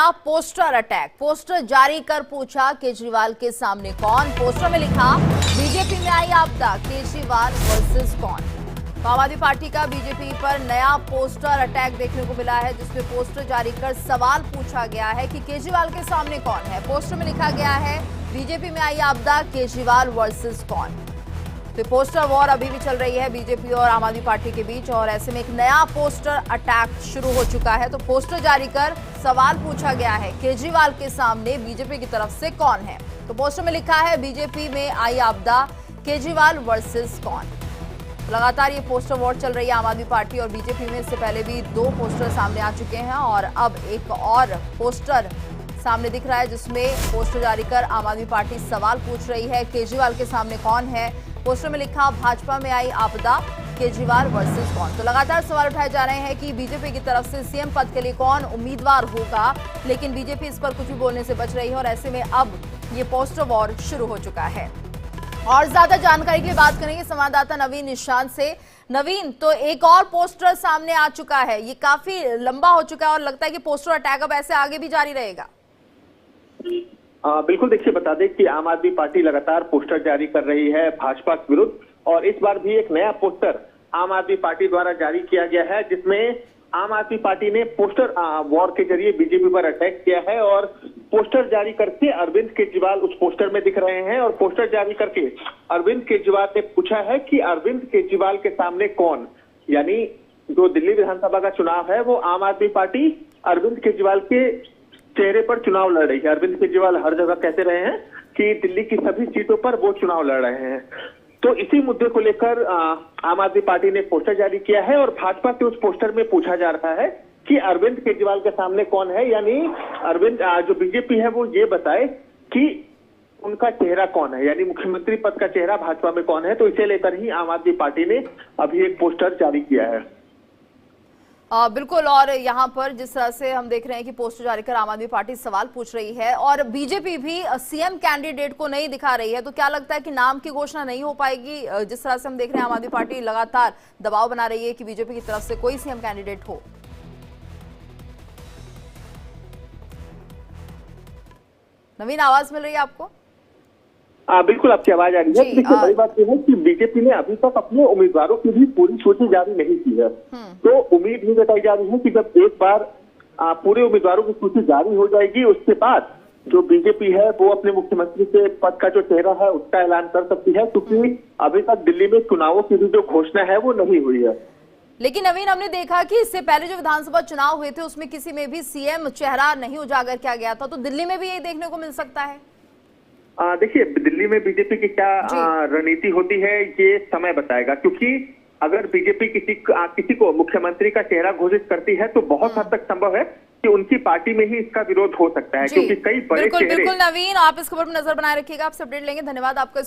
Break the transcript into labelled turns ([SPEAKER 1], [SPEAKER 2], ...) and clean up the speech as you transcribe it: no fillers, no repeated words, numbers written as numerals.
[SPEAKER 1] नया poster attack. Poster जारी कर पूछा केजरीवाल के सामने कौन। पोस्टर में लिखा बीजेपी में आई आपदा, केजरीवाल वर्सेस कौन। तो आम आदमी पार्टी का बीजेपी पर नया पोस्टर अटैक देखने को मिला है, जिसमें पोस्टर जारी कर सवाल पूछा गया है कि केजरीवाल के सामने कौन है। पोस्टर में लिखा गया है बीजेपी में आई आपदा, केजरीवाल वर्सेस कौन। तो पोस्टर वॉर अभी भी चल रही है बीजेपी और आम आदमी पार्टी के बीच, और ऐसे में एक नया पोस्टर अटैक शुरू हो चुका है। तो पोस्टर जारी कर सवाल पूछा गया है केजरीवाल के सामने बीजेपी की तरफ से कौन है। तो पोस्टर में लिखा है बीजेपी में आई आपदा, केजरीवाल वर्सेस कौन। तो लगातार ये पोस्टर वॉर चल रही है आम आदमी पार्टी और बीजेपी में। इससे पहले भी 2 पोस्टर सामने आ चुके हैं और अब एक और पोस्टर सामने दिख रहा है, जिसमें पोस्टर जारी कर आम आदमी पार्टी सवाल पूछ रही है केजरीवाल के सामने कौन है। पोस्टर में लिखा भाजपा में आई आपदा, केजरीवाल वर्सेस कौन। तो लगातार सवाल उठाए जा रहे हैं कि बीजेपी की तरफ से सीएम पद के लिए कौन उम्मीदवार होगा, लेकिन बीजेपी इस पर कुछ भी बोलने से बच रही है और ऐसे में अब ये पोस्टर वॉर शुरू हो चुका है। और ज्यादा जानकारी के लिए बात करेंगे संवाददाता नवीन निशांत से। नवीन, तो एक और पोस्टर सामने आ चुका है, ये काफी लंबा हो चुका है और लगता है कि पोस्टर अटैक अब ऐसे आगे भी जारी रहेगा।
[SPEAKER 2] बिल्कुल, देखिए बता दें कि आम आदमी पार्टी लगातार पोस्टर जारी कर रही है भाजपा के विरुद्ध, और इस बार भी एक नया पोस्टर आम आदमी पार्टी द्वारा जारी किया गया है, जिसमें आम आदमी पार्टी ने पोस्टर वॉर के जरिए बीजेपी पर अटैक किया है। और पोस्टर जारी करके अरविंद केजरीवाल उस पोस्टर में दिख रहे हैं, और पोस्टर जारी करके अरविंद केजरीवाल ने पूछा है कि अरविंद केजरीवाल के सामने कौन। यानी जो दिल्ली विधानसभा का चुनाव है वो आम आदमी पार्टी अरविंद केजरीवाल के चेहरे पर चुनाव लड़ रही है। अरविंद केजरीवाल हर जगह कहते रहे हैं कि दिल्ली की सभी सीटों पर वो चुनाव लड़ रहे हैं। तो इसी मुद्दे को लेकर आम आदमी पार्टी ने पोस्टर जारी किया है और भाजपा के उस पोस्टर में पूछा जा रहा है कि अरविंद केजरीवाल के सामने कौन है। यानी अरविंद जो बीजेपी है वो ये बताए कि उनका चेहरा कौन है, यानी मुख्यमंत्री पद का चेहरा भाजपा में कौन है। तो इसे लेकर ही आम आदमी पार्टी ने अभी एक पोस्टर जारी किया है।
[SPEAKER 1] बिल्कुल, और यहाँ पर जिस तरह से हम देख रहे हैं कि पोस्टर जारी कर आम आदमी पार्टी सवाल पूछ रही है और बीजेपी भी सीएम कैंडिडेट को नहीं दिखा रही है, तो क्या लगता है कि नाम की घोषणा नहीं हो पाएगी? जिस तरह से हम देख रहे हैं आम आदमी पार्टी लगातार दबाव बना रही है कि बीजेपी की तरफ से कोई सीएम कैंडिडेट हो। नवीन, आवाज मिल रही है आपको?
[SPEAKER 2] बिल्कुल, आपकी आवाज आ रही है। देखिए, बड़ी बात यह है कि बीजेपी ने अभी तक अपने उम्मीदवारों की भी पूरी सूची जारी नहीं की है। तो उम्मीद ये जताई जा रही है कि जब एक बार पूरे उम्मीदवारों की सूची जारी हो जाएगी, उसके बाद जो बीजेपी है वो अपने मुख्यमंत्री के पद का जो चेहरा है उसका ऐलान कर सकती है, क्योंकि अभी तक दिल्ली में चुनावों की भी जो घोषणा है वो नहीं हुई है।
[SPEAKER 1] लेकिन नवीन, हमने देखा कि इससे पहले जो विधानसभा चुनाव हुए थे उसमें किसी में भी सीएम चेहरा नहीं उजागर किया गया था, तो दिल्ली में भी यही देखने को मिल सकता है।
[SPEAKER 2] देखिए, दिल्ली में बीजेपी की क्या रणनीति होती है ये समय बताएगा, क्योंकि अगर बीजेपी किसी को मुख्यमंत्री का चेहरा घोषित करती है तो बहुत हद तक संभव है कि उनकी पार्टी में ही इसका विरोध हो सकता है, क्योंकि कई बड़े
[SPEAKER 1] बिल्कुल नवीन, आप इस खबर पर नजर बनाए रखिएगा। आपसे अपडेट लेंगे। धन्यवाद आपका।